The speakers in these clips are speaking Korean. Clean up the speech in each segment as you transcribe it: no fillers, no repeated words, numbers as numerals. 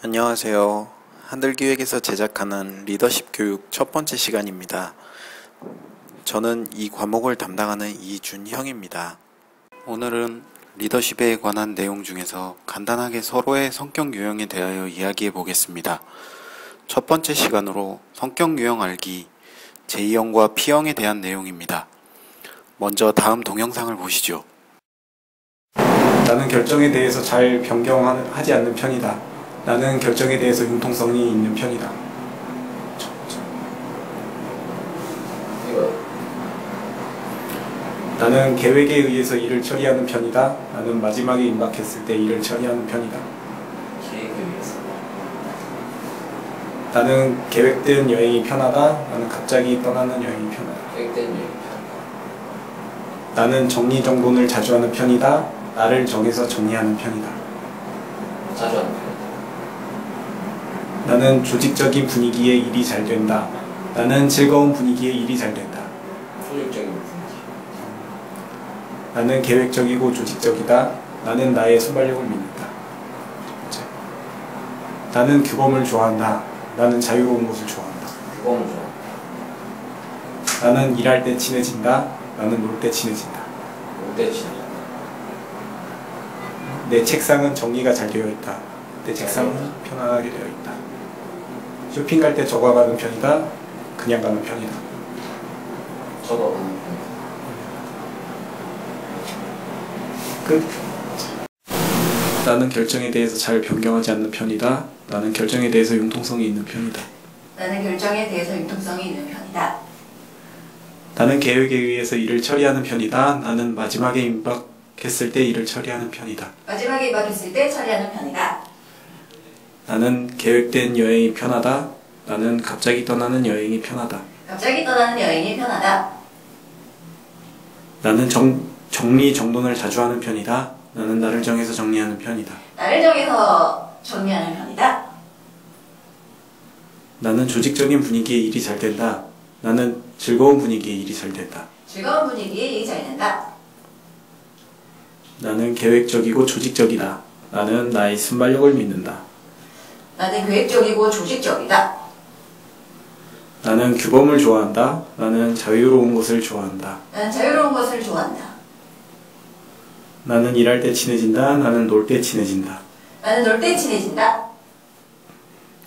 안녕하세요. 한들기획에서 제작하는 리더십 교육 첫 번째 시간입니다. 저는 이 과목을 담당하는 이준형입니다. 오늘은 리더십에 관한 내용 중에서 간단하게 서로의 성격 유형에 대하여 이야기해 보겠습니다. 첫 번째 시간으로 성격 유형 알기, J형과 P형에 대한 내용입니다. 먼저 다음 동영상을 보시죠. 나는 결정에 대해서 잘 변경하지 않는 편이다. 나는 결정에 대해서 융통성이 있는 편이다. 나는 계획에 의해서 일을 처리하는 편이다. 나는 마지막에 임박했을 때 일을 처리하는 편이다. 계획에 의해서. 나는 계획된 여행이 편하다. 나는 갑자기 떠나는 여행이 편하다. 계획된 여행 편. 나는 정리정돈을 자주 하는 편이다. 나를 정해서 정리하는 편이다. 자주 하는 편. 나는 조직적인 분위기에 일이 잘 된다. 나는 즐거운 분위기에 일이 잘 된다. 조직적인 분위기. 나는 계획적이고 조직적이다. 나는 나의 순발력을 믿는다. 나는 규범을 좋아한다. 나는 자유로운 것을 좋아한다. 규범을 좋아. 나는 일할 때 친해진다. 나는 놀 때 친해진다. 롯데 친해. 내 책상은 정리가 잘 되어 있다. 내 책상은 편안하게 되어 있다. 쇼핑 갈 때 적어 가는 편이다. 그냥 가는 편이다. 저도 하는 편. 끝. 나는 결정에 대해서 잘 변경하지 않는 편이다. 나는 결정에 대해서 융통성이 있는 편이다. 나는 결정에 대해서 융통성이 있는 편이다. 나는 계획에 의해서 일을 처리하는 편이다. 나는 마지막에 임박했을 때 일을 처리하는 편이다. 마지막에 임박했을 때 처리하는 편이다. 나는 계획된 여행이 편하다. 나는 갑자기 떠나는 여행이 편하다. 갑자기 떠나는 여행이 편하다. 나는 정리정돈을 자주 하는 편이다. 나는 나를 정해서 정리하는 편이다. 나를 정해서 정리하는 편이다. 나는 조직적인 분위기에 일이 잘 된다. 나는 즐거운 분위기에 일이 잘 된다. 즐거운 분위기에 일이 잘 된다. 나는 계획적이고 조직적이다. 나는 나의 순발력을 믿는다. 나는 계획적이고 조직적이다. 나는 규범을 좋아한다. 나는 자유로운 것을 좋아한다. 나는 자유로운 것을 좋아한다. 나는 일할 때 친해진다. 나는 놀 때 친해진다. 나는 놀 때 친해진다.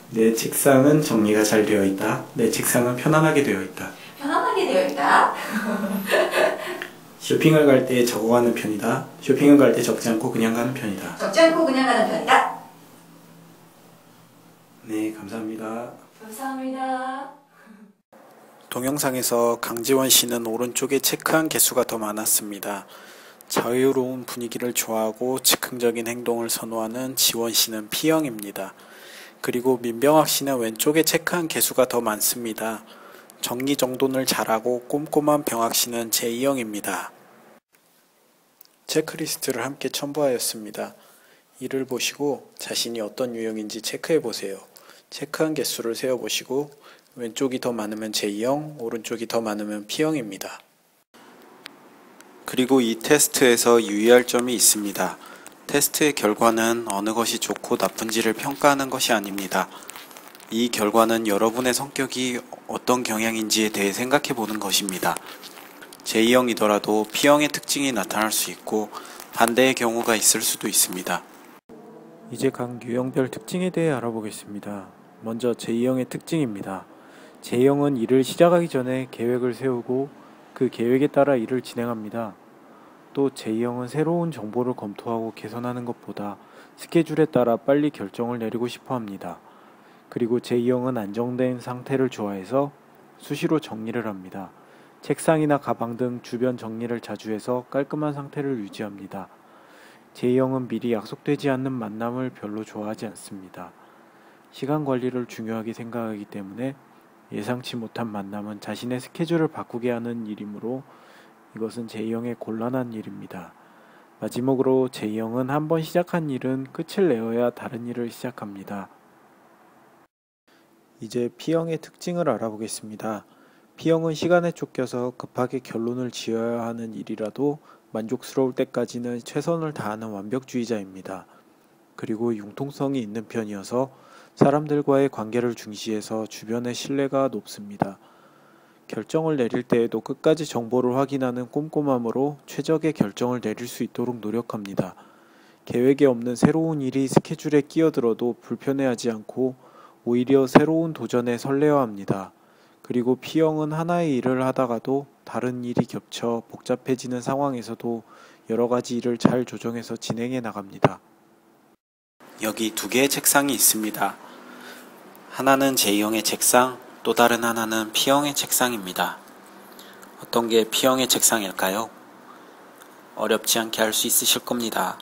내 책상은 정리가 잘 되어 있다. 내 책상은 편안하게 되어 있다. 편안하게 되어 있다. 쇼핑을 갈 때 적어가는 편이다. 쇼핑을 갈 때 적지 않고 그냥 가는 편이다. 적지 않고 그냥 가는 편이다. 네, 감사합니다. 감사합니다. 동영상에서 강지원 씨는 오른쪽에 체크한 개수가 더 많았습니다. 자유로운 분위기를 좋아하고 즉흥적인 행동을 선호하는 지원 씨는 P형입니다. 그리고 민병학 씨는 왼쪽에 체크한 개수가 더 많습니다. 정리정돈을 잘하고 꼼꼼한 병학 씨는 J형입니다. 체크리스트를 함께 첨부하였습니다. 이를 보시고 자신이 어떤 유형인지 체크해 보세요. 체크한 개수를 세어보시고 왼쪽이 더 많으면 J형, 오른쪽이 더 많으면 P형입니다. 그리고 이 테스트에서 유의할 점이 있습니다. 테스트의 결과는 어느 것이 좋고 나쁜지를 평가하는 것이 아닙니다. 이 결과는 여러분의 성격이 어떤 경향인지에 대해 생각해 보는 것입니다. J형이더라도 P형의 특징이 나타날 수 있고 반대의 경우가 있을 수도 있습니다. 이제 각 유형별 특징에 대해 알아보겠습니다. 먼저 J형의 특징입니다. J형은 일을 시작하기 전에 계획을 세우고 그 계획에 따라 일을 진행합니다. 또 J형은 새로운 정보를 검토하고 개선하는 것보다 스케줄에 따라 빨리 결정을 내리고 싶어 합니다. 그리고 J형은 안정된 상태를 좋아해서 수시로 정리를 합니다. 책상이나 가방 등 주변 정리를 자주 해서 깔끔한 상태를 유지합니다. J형은 미리 약속되지 않는 만남을 별로 좋아하지 않습니다. 시간 관리를 중요하게 생각하기 때문에 예상치 못한 만남은 자신의 스케줄을 바꾸게 하는 일이므로 이것은 J형의 곤란한 일입니다. 마지막으로 J형은 한번 시작한 일은 끝을 내어야 다른 일을 시작합니다. 이제 P형의 특징을 알아보겠습니다. P형은 시간에 쫓겨서 급하게 결론을 지어야 하는 일이라도 만족스러울 때까지는 최선을 다하는 완벽주의자입니다. 그리고 융통성이 있는 편이어서 사람들과의 관계를 중시해서 주변의 신뢰가 높습니다. 결정을 내릴 때에도 끝까지 정보를 확인하는 꼼꼼함으로 최적의 결정을 내릴 수 있도록 노력합니다. 계획에 없는 새로운 일이 스케줄에 끼어들어도 불편해하지 않고 오히려 새로운 도전에 설레어합니다. 그리고 P형은 하나의 일을 하다가도 다른 일이 겹쳐 복잡해지는 상황에서도 여러 가지 일을 잘 조정해서 진행해 나갑니다. 여기 두 개의 책상이 있습니다. 하나는 J형의 책상, 또 다른 하나는 P형의 책상입니다. 어떤 게 P형의 책상일까요? 어렵지 않게 할 수 있으실 겁니다.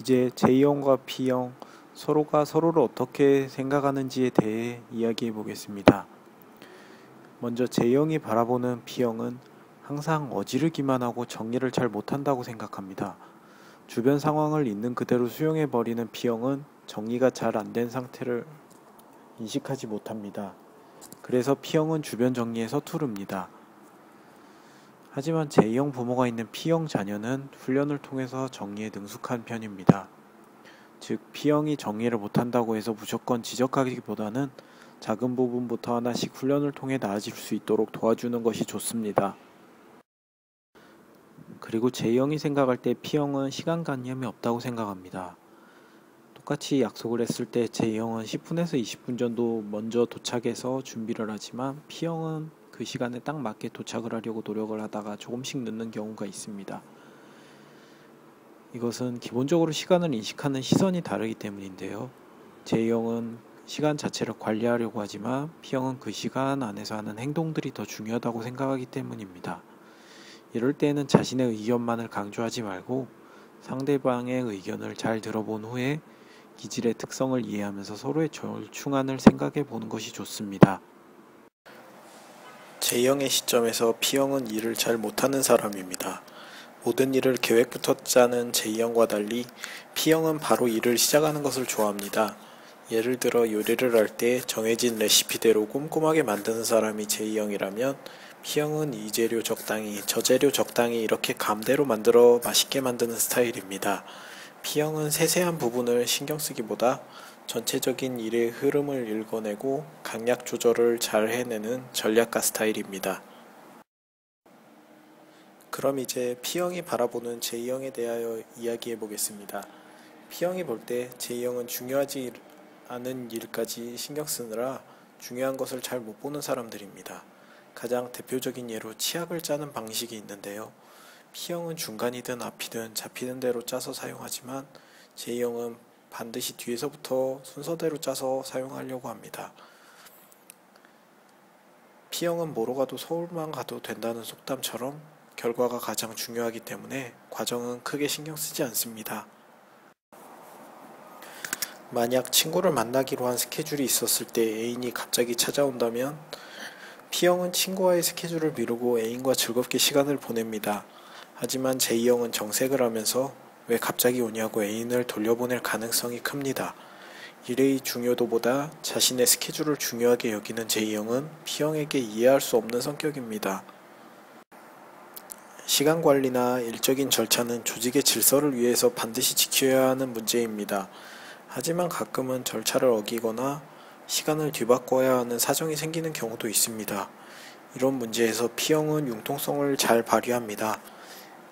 이제 J형과 P형 서로가 서로를 어떻게 생각하는지에 대해 이야기해 보겠습니다. 먼저 J형이 바라보는 P형은 항상 어지르기만 하고 정리를 잘 못한다고 생각합니다. 주변 상황을 있는 그대로 수용해 버리는 P형은 정리가 잘 안 된 상태를 인식하지 못합니다. 그래서 P형은 주변 정리에 서투릅니다. 하지만 J형 부모가 있는 P형 자녀는 훈련을 통해서 정리에 능숙한 편입니다. 즉, P형이 정리를 못한다고 해서 무조건 지적하기보다는 작은 부분부터 하나씩 훈련을 통해 나아질 수 있도록 도와주는 것이 좋습니다. 그리고 J형이 생각할 때 P형은 시간관념이 없다고 생각합니다. 똑같이 약속을 했을 때 J형은 10분에서 20분 정도 먼저 도착해서 준비를 하지만 P형은 그 시간에 딱 맞게 도착을 하려고 노력을 하다가 조금씩 늦는 경우가 있습니다. 이것은 기본적으로 시간을 인식하는 시선이 다르기 때문인데요. J형은 시간 자체를 관리하려고 하지만 P형은 그 시간 안에서 하는 행동들이 더 중요하다고 생각하기 때문입니다. 이럴 때에는 자신의 의견만을 강조하지 말고 상대방의 의견을 잘 들어본 후에 기질의 특성을 이해하면서 서로의 절충안을 생각해 보는 것이 좋습니다. J형의 시점에서 P형은 일을 잘 못하는 사람입니다. 모든 일을 계획부터 짜는 J형과 달리 P형은 바로 일을 시작하는 것을 좋아합니다. 예를 들어 요리를 할 때 정해진 레시피대로 꼼꼼하게 만드는 사람이 J형이라면 P형은 이 재료 적당히 저 재료 적당히 이렇게 감대로 만들어 맛있게 만드는 스타일입니다. P형은 세세한 부분을 신경 쓰기보다 전체적인 일의 흐름을 읽어내고 강약 조절을 잘 해내는 전략가 스타일입니다. 그럼 이제 P형이 바라보는 J형에 대하여 이야기해 보겠습니다. P형이 볼 때 J형은 중요하지 않은 일까지 신경 쓰느라 중요한 것을 잘 못 보는 사람들입니다. 가장 대표적인 예로 치약을 짜는 방식이 있는데요. P형은 중간이든 앞이든 잡히는 대로 짜서 사용하지만 J형은 반드시 뒤에서부터 순서대로 짜서 사용하려고 합니다. P형은 뭐로 가도 서울만 가도 된다는 속담처럼 결과가 가장 중요하기 때문에 과정은 크게 신경 쓰지 않습니다. 만약 친구를 만나기로 한 스케줄이 있었을 때 애인이 갑자기 찾아온다면 P형은 친구와의 스케줄을 미루고 애인과 즐겁게 시간을 보냅니다. 하지만 J형은 정색을 하면서 왜 갑자기 오냐고 애인을 돌려보낼 가능성이 큽니다. 일의 중요도보다 자신의 스케줄을 중요하게 여기는 J형은 P형에게 이해할 수 없는 성격입니다. 시간 관리나 일적인 절차는 조직의 질서를 위해서 반드시 지켜야 하는 문제입니다. 하지만 가끔은 절차를 어기거나 시간을 뒤바꿔야 하는 사정이 생기는 경우도 있습니다. 이런 문제에서 P형은 융통성을 잘 발휘합니다.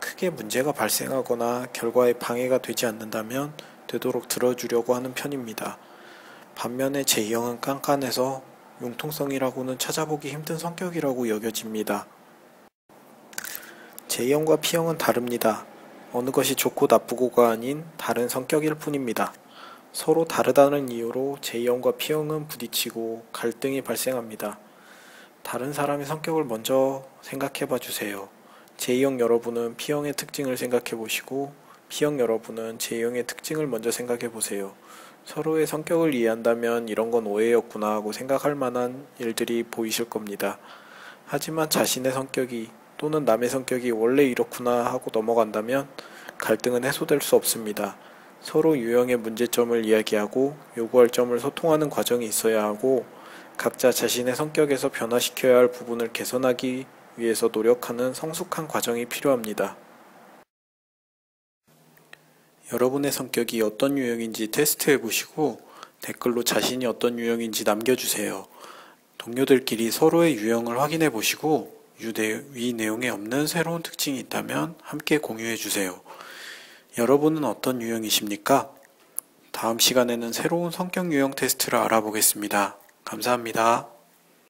크게 문제가 발생하거나 결과에 방해가 되지 않는다면 되도록 들어주려고 하는 편입니다. 반면에 J형은 깐깐해서 융통성이라고는 찾아보기 힘든 성격이라고 여겨집니다. J형과 P형은 다릅니다. 어느 것이 좋고 나쁘고가 아닌 다른 성격일 뿐입니다. 서로 다르다는 이유로 J형과 P형은 부딪히고 갈등이 발생합니다. 다른 사람의 성격을 먼저 생각해 봐 주세요. J형 여러분은 P형의 특징을 생각해 보시고 P형 여러분은 J형의 특징을 먼저 생각해 보세요. 서로의 성격을 이해한다면 이런 건 오해였구나 하고 생각할 만한 일들이 보이실 겁니다. 하지만 자신의 성격이 또는 남의 성격이 원래 이렇구나 하고 넘어간다면 갈등은 해소될 수 없습니다. 서로 유형의 문제점을 이야기하고 요구할 점을 소통하는 과정이 있어야 하고 각자 자신의 성격에서 변화시켜야 할 부분을 개선하기 위해서 노력하는 성숙한 과정이 필요합니다. 여러분의 성격이 어떤 유형인지 테스트해 보시고 댓글로 자신이 어떤 유형인지 남겨주세요. 동료들끼리 서로의 유형을 확인해 보시고 위 내용에 없는 새로운 특징이 있다면 함께 공유해 주세요. 여러분은 어떤 유형이십니까? 다음 시간에는 새로운 성격 유형 테스트를 알아보겠습니다. 감사합니다.